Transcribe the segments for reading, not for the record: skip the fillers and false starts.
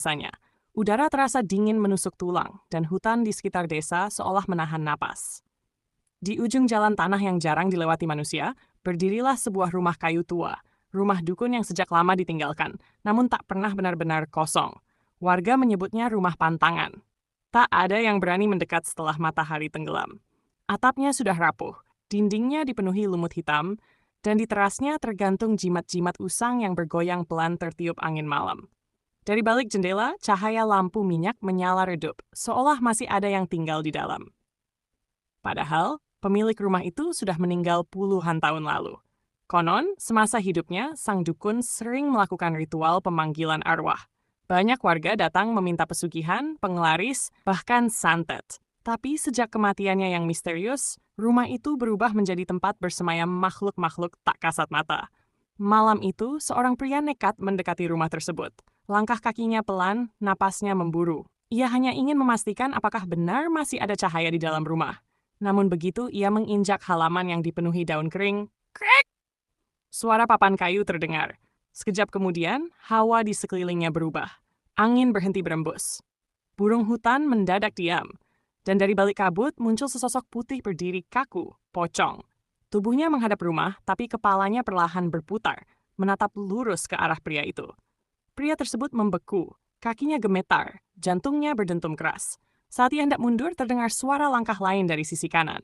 Biasanya, udara terasa dingin menusuk tulang, dan hutan di sekitar desa seolah menahan napas. Di ujung jalan tanah yang jarang dilewati manusia, berdirilah sebuah rumah kayu tua, rumah dukun yang sejak lama ditinggalkan, namun tak pernah benar-benar kosong. Warga menyebutnya rumah pantangan. Tak ada yang berani mendekat setelah matahari tenggelam. Atapnya sudah rapuh, dindingnya dipenuhi lumut hitam, dan di terasnya tergantung jimat-jimat usang yang bergoyang pelan tertiup angin malam. Dari balik jendela, cahaya lampu minyak menyala redup, seolah masih ada yang tinggal di dalam. Padahal, pemilik rumah itu sudah meninggal puluhan tahun lalu. Konon, semasa hidupnya, sang dukun sering melakukan ritual pemanggilan arwah. Banyak warga datang meminta pesugihan, penglaris, bahkan santet. Tapi sejak kematiannya yang misterius, rumah itu berubah menjadi tempat bersemayam makhluk-makhluk tak kasat mata. Malam itu, seorang pria nekat mendekati rumah tersebut. Langkah kakinya pelan, napasnya memburu. Ia hanya ingin memastikan apakah benar masih ada cahaya di dalam rumah. Namun begitu ia menginjak halaman yang dipenuhi daun kering, krek! Suara papan kayu terdengar. Sekejap kemudian, hawa di sekelilingnya berubah. Angin berhenti berembus. Burung hutan mendadak diam. Dan dari balik kabut muncul sesosok putih berdiri kaku, pocong. Tubuhnya menghadap rumah, tapi kepalanya perlahan berputar, menatap lurus ke arah pria itu. Pria tersebut membeku, kakinya gemetar, jantungnya berdentum keras. Saat ia hendak mundur, terdengar suara langkah lain dari sisi kanan.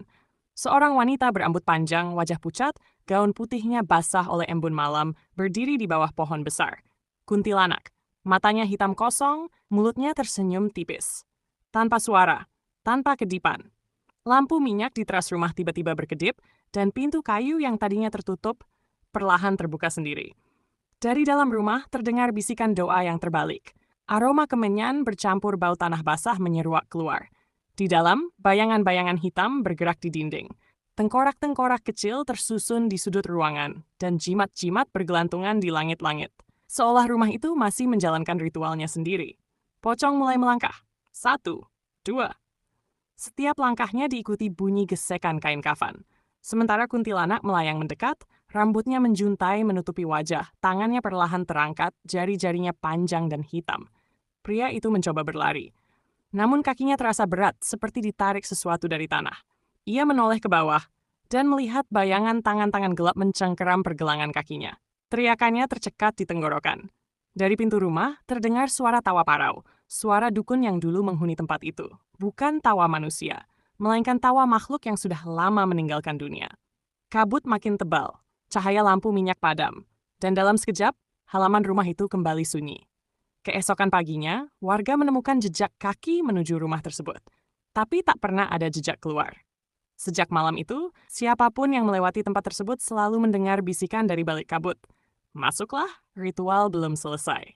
Seorang wanita berambut panjang, wajah pucat, gaun putihnya basah oleh embun malam, berdiri di bawah pohon besar. Kuntilanak, matanya hitam kosong, mulutnya tersenyum tipis. Tanpa suara, tanpa kedipan. Lampu minyak di teras rumah tiba-tiba berkedip, dan pintu kayu yang tadinya tertutup perlahan terbuka sendiri. Dari dalam rumah terdengar bisikan doa yang terbalik. Aroma kemenyan bercampur bau tanah basah menyeruak keluar. Di dalam, bayangan-bayangan hitam bergerak di dinding. Tengkorak-tengkorak kecil tersusun di sudut ruangan, dan jimat-jimat bergelantungan di langit-langit. Seolah rumah itu masih menjalankan ritualnya sendiri. Pocong mulai melangkah. 1, 2. Setiap langkahnya diikuti bunyi gesekan kain kafan. Sementara kuntilanak melayang mendekat, rambutnya menjuntai menutupi wajah, tangannya perlahan terangkat, jari-jarinya panjang dan hitam. Pria itu mencoba berlari. Namun kakinya terasa berat, seperti ditarik sesuatu dari tanah. Ia menoleh ke bawah, dan melihat bayangan tangan-tangan gelap mencengkeram pergelangan kakinya. Teriakannya tercekat di tenggorokan. Dari pintu rumah, terdengar suara tawa parau, suara dukun yang dulu menghuni tempat itu. Bukan tawa manusia, melainkan tawa makhluk yang sudah lama meninggalkan dunia. Kabut makin tebal, cahaya lampu minyak padam, dan dalam sekejap, halaman rumah itu kembali sunyi. Keesokan paginya, warga menemukan jejak kaki menuju rumah tersebut, tapi tak pernah ada jejak keluar. Sejak malam itu, siapapun yang melewati tempat tersebut selalu mendengar bisikan dari balik kabut. Masuklah, ritual belum selesai.